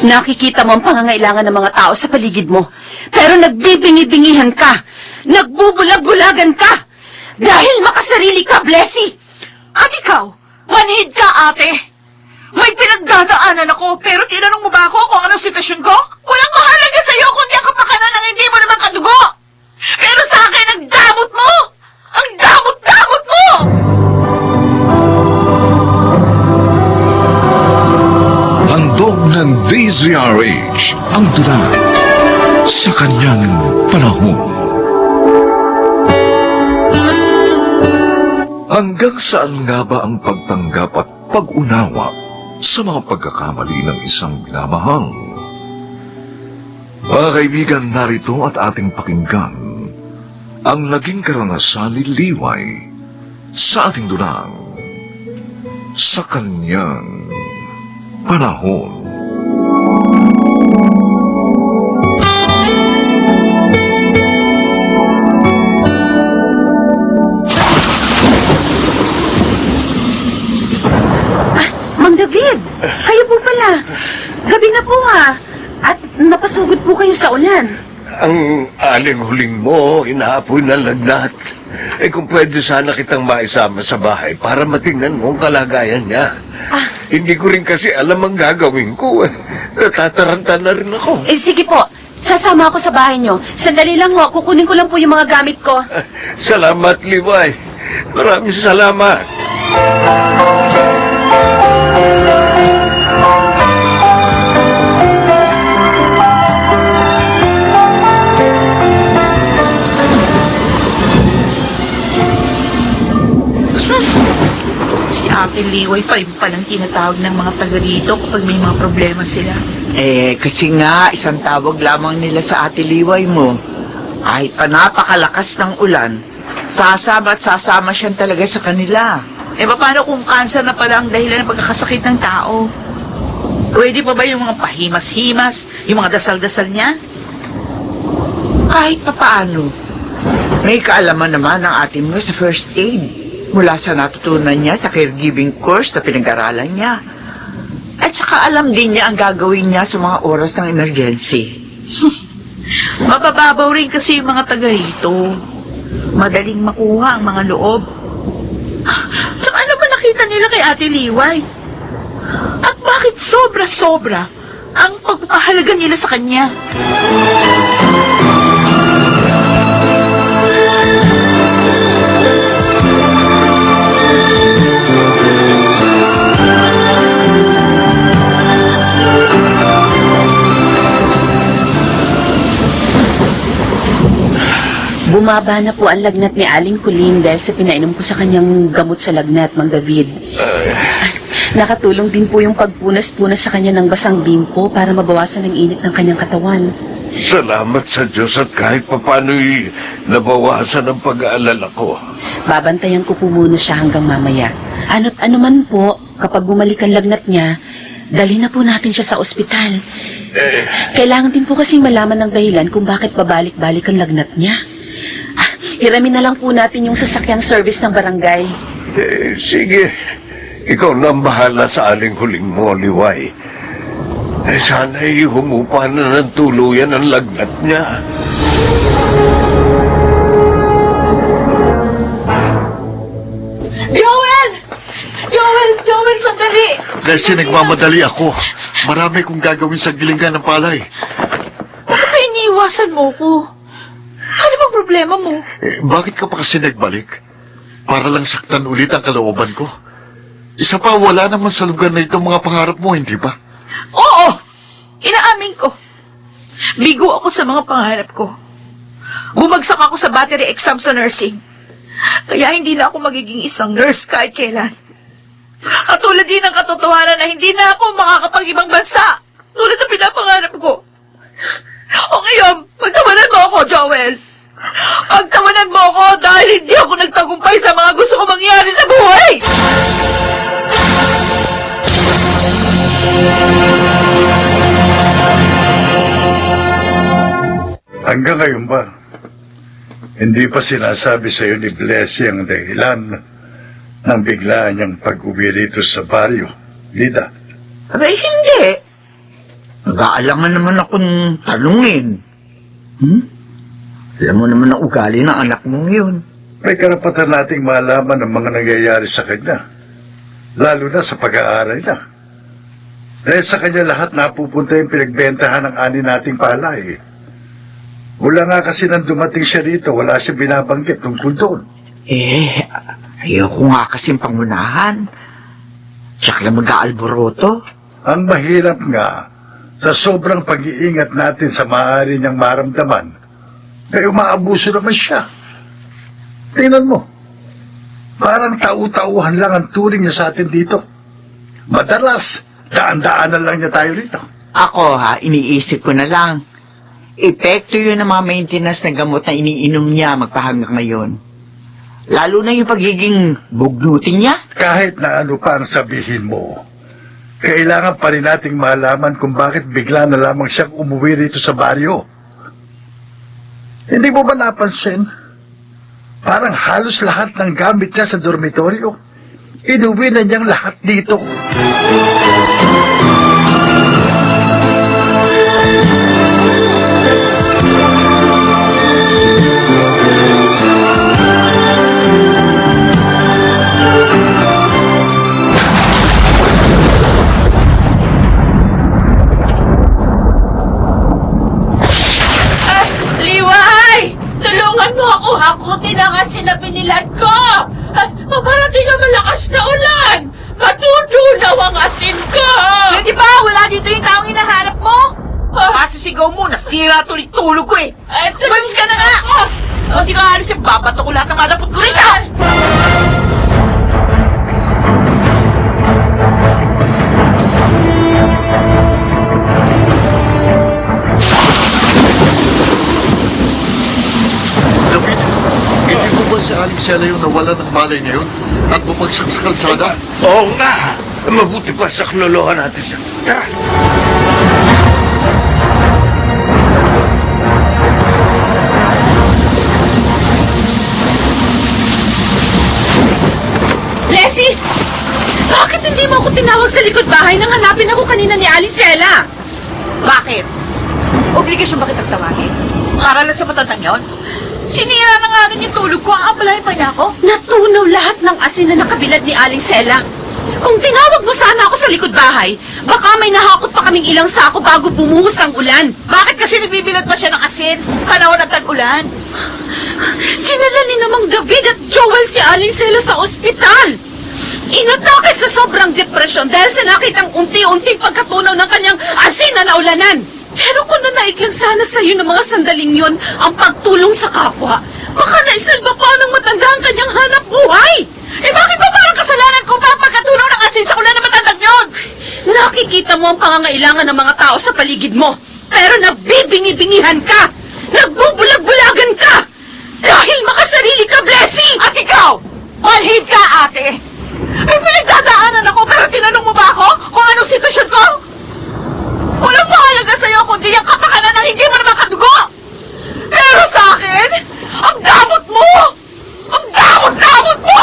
Nakikita mo ang pangangailangan ng mga tao sa paligid mo. Pero nagbibingi-bingihan ka. Nagbubulag-bulagan ka. Dahil makasarili ka, Blessy. At ikaw, manhid ka, ate. May pinagdadaanan ako, pero tinanong mo ba ako kung anong sitwasyon ko? Walang mahalaga sa'yo kundi ang kapakanan ng hindi mo naman kadugo. Pero sa akin, ang damot mo! Ang damot-damot mo! Handog ng DZRH ang tunay sa kanyang panahon. Hanggang saan nga ba ang pagtanggap at pag-unawa sa mga pagkakamali ng isang minamahal? Mga kaibigan, narito at ating pakinggan ang naging karanasan ni Liway sa ating dunang sa kanyang panahon. Mang David, kayo po pala. Gabi na po At napasugod po kayo sa ulan. Ang aling-huling mo, inaapoy ng lagnat. Kung pwede sana kitang maisama sa bahay para matingnan mo ang kalagayan niya. Hindi ko rin kasi alam ang gagawin ko. Natataranta na rin ako. Sige po. Sasama ako sa bahay nyo. Sandali lang kukunin ko lang po yung mga gamit ko. Salamat, Liway. Maraming salamat. Si Ate Liway pa rin palang tinatawag ng mga taga rito kapag may mga problema sila. Kasi nga, isang tawag lamang nila sa Ate Liway mo. Kahit pa napakalakas ng ulan, sasama at sasama siya talaga sa kanila. Paano kung cancer na pala ang dahilan ng pagkakasakit ng tao? Pwede pa ba yung mga pahimas-himas, yung mga dasal-dasal niya? Kahit pa paano, may kaalaman naman ang ate mo sa first aid. Mula sa natutunan niya sa caregiving course na pinag-aralan niya. At saka alam din niya ang gagawin niya sa mga oras ng emergency. Mabababaw rin kasi yung mga taga rito. Madaling makuha ang mga loob. So ano ba nakita nila kay Ate Liway? At bakit sobra-sobra ang pagpapahalaga nila sa kanya? Bumaba na po ang lagnat ni Aling Colleen dahil sa pinainom ko sa kanyang gamot sa lagnat, Mang David. Nakatulong din po yung pagpunas-punas sa kanya ng basang bimpo para mabawasan ang init ng kanyang katawan. Salamat sa Diyos at kahit papano'y nabawasan ang pag-aalala ko. Babantayan ko po muna siya hanggang mamaya. Ano't ano man po, kapag bumalik ang lagnat niya, dalhin na po natin siya sa ospital. Kailangan din po kasi malaman ng dahilan kung bakit pabalik-balik ang lagnat niya. Hiramin na lang po natin yung sasakyang service ng barangay. Sige. Ikaw na ang bahala sa aling-huling mo, Liway. Sana'y humupa na ng tuluyan ang lagnat niya. Joel! Joel, sandali! Dahil nagmamadali ako, marami kong gagawin sa gilingan ng palay. Bakit ba iniiwasan mo ko? Ano bang problema mo? Bakit ka pa kasi nagbalik? Para lang saktan ulit ang kalooban ko. Isa pa, wala naman sa lugar na ito mga pangarap mo, hindi ba? Oo! Inaamin ko. Bigo ako sa mga pangarap ko. Bumagsak ako sa battery exam sa nursing. Kaya hindi na ako magiging isang nurse kahit kailan. At tulad din ng katotohanan na hindi na ako makakapag-ibang bansa. Tulad ng pinapangarap ko. O ngayon, pagtawanan mo ako, Joel. Pagtawanan mo ako dahil hindi ako nagtagumpay sa mga gusto ko mangyari sa buhay. Hanggang ngayon ba, hindi pa sinasabi sa iyo ni Blessy ang dahilan ng biglaan niyang pag-uwi rito sa baryo, Lida? Abay, hindi. Nag-aalangan naman akong tanungin. Alam mo naman ang ugali ng anak mong yun. May karapatan nating malaman ang mga nangyayari sa kanya. Lalo na sa pag-aaral niya. Dahil sa kanya lahat napupunta yung pinagbentahan ng ani nating palay. Mula nga kasi nang dumating siya rito, wala siya binabanggit tungkol doon. Ayoko nga kasing pangunahan. Tsaka lang mag-aalboroto. Ang mahirap nga, sa sobrang pag-iingat natin sa maaari niyang maramdaman, ay umaabuso naman siya. Tingnan mo, parang tau-tauhan lang ang turing niya sa atin dito. Madalas, daan-daanan lang niya tayo rito. Ako iniisip ko na lang. Epekto yun ng mga maintenance ng gamot na iniinom niya magpahanggang ngayon. Lalo na yung pagiging bugnutin niya. Kahit na ano pa ang sabihin mo, kailangan pa rin nating malaman kung bakit bigla na lamang siyang umuwi rito sa baryo. Hindi mo ba napansin? Parang halos lahat ng gamit niya sa dormitoryo, inuwi na niyang lahat dito. Liway! Tulungan mo ako! Hakutin ang asin na binilan ko! Maparating ang malakas na ulan! Matutunaw ang asin ko! Pwede ba? Wala dito yung taong hinahanap mo? Masisigaw mo, nasira tuloy tulog ko eh! Umalis ka na nga! Hindi ka alis yung babato ko lahat ng madapot ko rito! David, hindi mo ba si Aling Sela yung nawala ng malay niya yun at bumagsak sa kalsada? Oo nga. Mabuti pa sa klolohan natin siya. Tara. Leslie! Bakit hindi mo ako tinawag sa likod bahay nang hanapin ako kanina ni Alicela? Bakit? Obligasyon ba kitang tawagin? Para lang sa matandang yun? Sinira na nga rin yung tulog ko, aabalahin pa niya ako? Natunaw lahat ng asin na nakabilad ni Alicela. Kung tinawag mo sana ako sa likod bahay, baka may nahakot pa kaming ilang sako bago bumuhos ang ulan. Bakit kasi nagbibilad pa siya ng asin? Panahon ng tag-ulan? Dinala ni namang David at Joel si Alicela sa ospital. Inatake sa sobrang depresyon dahil sa nakitang unti-unting pagkatunaw ng kanyang asin na naulanan. Pero kung nanaig lang sana sa'yo ng mga sandaling yon ang pagtulong sa kapwa, baka naisalba pa ng matanda ang kanyang hanap buhay. Eh bakit ba parang kasalanan ko pa ang pagkatunaw ng asin sa ulan na matandang yun? Nakikita mo ang pangangailangan ng mga tao sa paligid mo, pero nagbibingi-bingihan ka! Nagbubulag-bulagan ka! Dahil makasarili ka, Blessing! At ikaw, manhid ka, ate! Eh, pinagdadaanan ako, pero tinanong mo ba ako kung anong sitwasyon ko? Walang mahalaga sa'yo kundi ang kapakanan ng hindi mo na makadugo! Pero sa akin, ang damot mo! Ang damot-damot mo!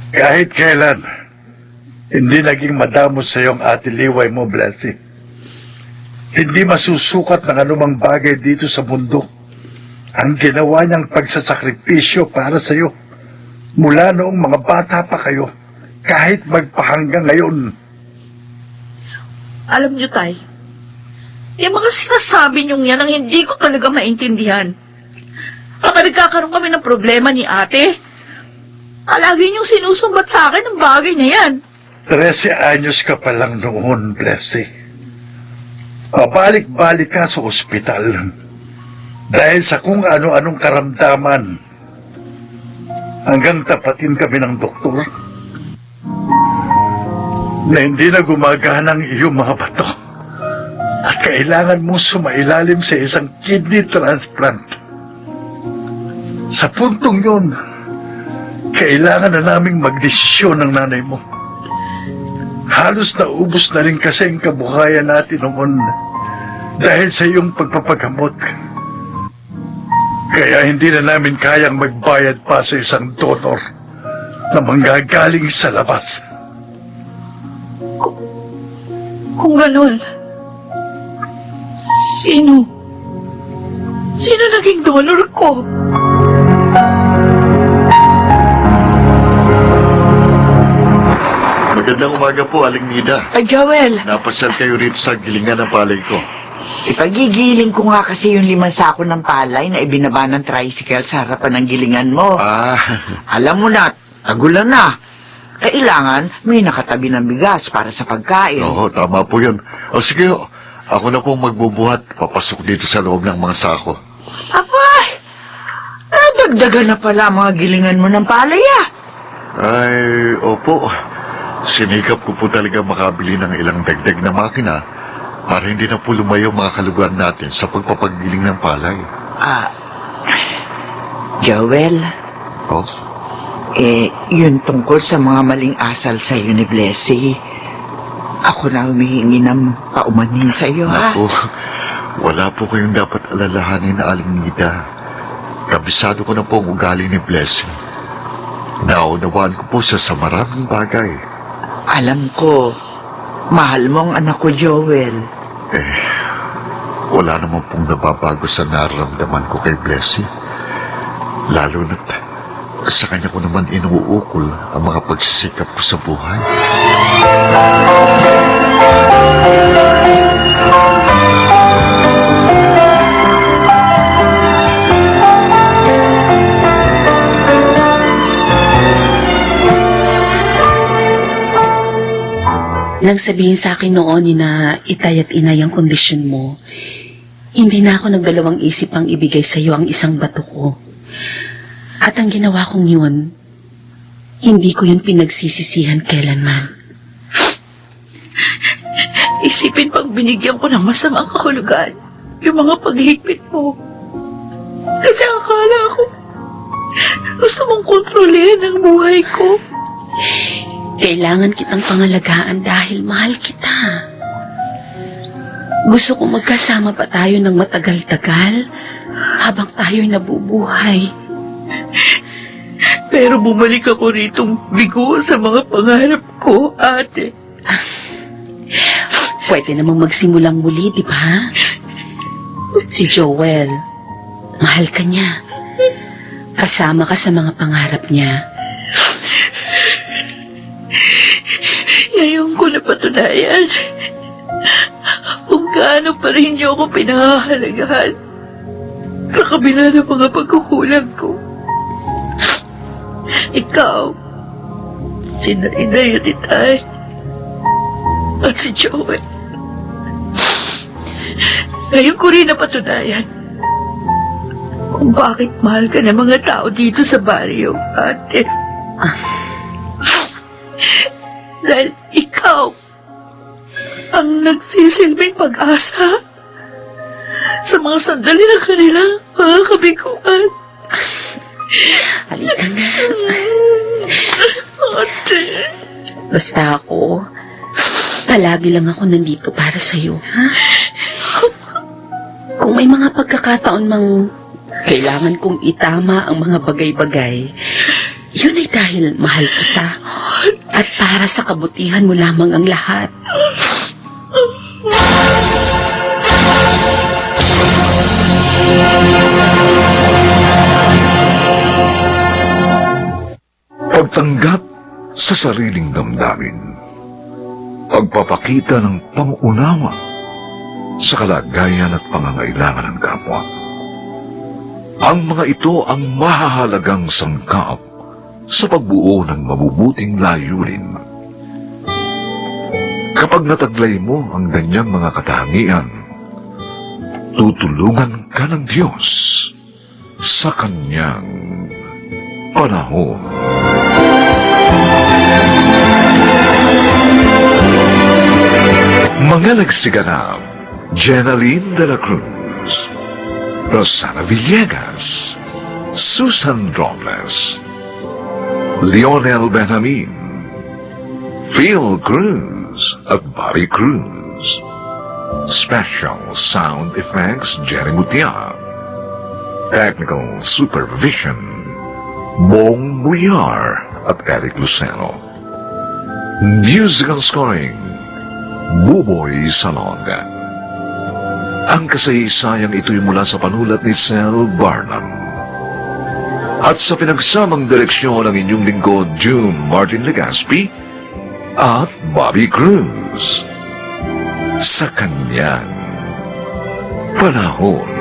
Kahit kailan, hindi naging madamot sa iyong ate liway mo, Blessing. Hindi masusukat ng anumang bagay dito sa mundo ang ginawa niyang pagsasakripisyo para sa iyo mula noong mga bata pa kayo, kahit magpahanggang ngayon. Alam niyo, Tay, yung mga sinasabi niyong yan ang hindi ko talaga maintindihan. Kapag nagkakaroon kami ng problema ni ate, palagi niyong sinusumbat sa akin ang bagay na yan. 13 anyos ka pa lang noon, Blessing. Pabalik-balik ka sa ospital dahil sa kung ano-anong karamdaman hanggang tapatin kami ng doktor na hindi na gumagana ang iyong mga bato at kailangan mong sumailalim sa isang kidney transplant. Sa puntong yun, kailangan na naming magdesisyon ng nanay mo. Halos naubos na rin kasi ang kabuhayan natin noon dahil sa iyong pagpapagamot. Kaya hindi na namin kayang magbayad pa sa isang donor na manggagaling sa labas. Kung ganun, sino naging donor ko? Magandang umaga po, Aling Nida. Ay, Joel, Napasal kayo rito sa gilingan ng palay ko. ipagigiling ko nga kasi yung 5 sako ng palay na ibinaba ng tricycle sa harapan ng gilingan mo. Alam mo na, tagulan na. Kailangan may nakatabi ng bigas para sa pagkain. Oo, tama po yun. O sige, ako na pong magbubuhat. Papasok dito sa loob ng mga sako. Abay! Dagdagan na pala ang mga gilingan mo ng palay, ah. Ay, opo. Sinikap ko po talaga makabili ng ilang dagdag na makina para hindi na po lumayo mga kalugar natin sa pagpapagiling ng palay. Joel, Oh? yun tungkol sa mga maling asal sa iyo ni Blessy. Ako na humihingi ng paumanhin sa iyo, ha? Naku, wala po kayong dapat alalahanin na Aling Nida. Kabisado ko na po ang ugali ni Blessing. Naunawaan ko po siya sa maraming bagay. Alam ko, mahal mo ang anak ko, Joel. Wala naman pong nababago sa nararamdaman ko kay Blessing. Lalo na't sa kanya ko naman inuukol ang mga pagsisikap ko sa buhay. Nang sabihin sa akin noon ni na itay at inay ang kondisyon mo, hindi na ako nagdalawang isip ang ibigay sa iyo ang isang bato ko. At ang ginawa kong yun, hindi ko yun pinagsisisihan kailanman. Isipin pang binigyan ko ng masamang kahulugan yung mga paghihigpit mo. Kasi akala ko, gusto mong kontrolin ang buhay ko. Kailangan kitang pangalagaan dahil mahal kita. Gusto kong magkasama pa tayo ng matagal-tagal habang tayo'y nabubuhay. Pero bumalik ako ritong bigo sa mga pangarap ko, ate. Pwede namang magsimulang muli, di ba? Si Joel, mahal ka niya. Kasama ka sa mga pangarap niya. Ngayon ko napatunayan kung gaano pa rin niyo ako pinahahalagahan sa kabila ng mga pagkukulang ko. Ikaw, si Inay at Itay, at si Joel. Ngayon ko rin napatunayan kung bakit mahal ka ng mga tao dito sa baryo, ate. Dahil ikaw ang nagsisilbing pag-asa sa mga sandali ng kanilang mga kabiguan. Halika na. Ate. Basta ako, palagi lang ako nandito para sa'yo, ha? Kung may mga pagkakataon mang kailangan kong itama ang mga bagay-bagay, yun ay dahil mahal kita. At para sa kabutihan mo lamang ang lahat. Pagtanggap sa sariling damdamin. Pagpapakita ng pangunawa sa kalagayan at pangangailangan ng kapwa. Ang mga ito ang mahahalagang sangkap sa pagbuo ng mabubuting layunin. Kapag nataglay mo ang ganyang mga katangian, tutulungan ka ng Diyos sa Kanyang panahon. Mga nagsiganap, Jenaline de la Cruz, Rosana Villegas, Susan Robles, Lionel Benjamin, Phil Cruz at Bobby Cruz. Special sound effects, Jerry Mutia. Technical Supervision, Bong Buyar at Eric Luceno. Musical Scoring, Buboy Salonga. Ang kasaysayang ito'y mula sa panulat ni Sal Barnum. At sa pinagsamang direksyon ng inyong lingkod, June Martin Legaspi at Bobby Cruz. Sa kanyang panahon.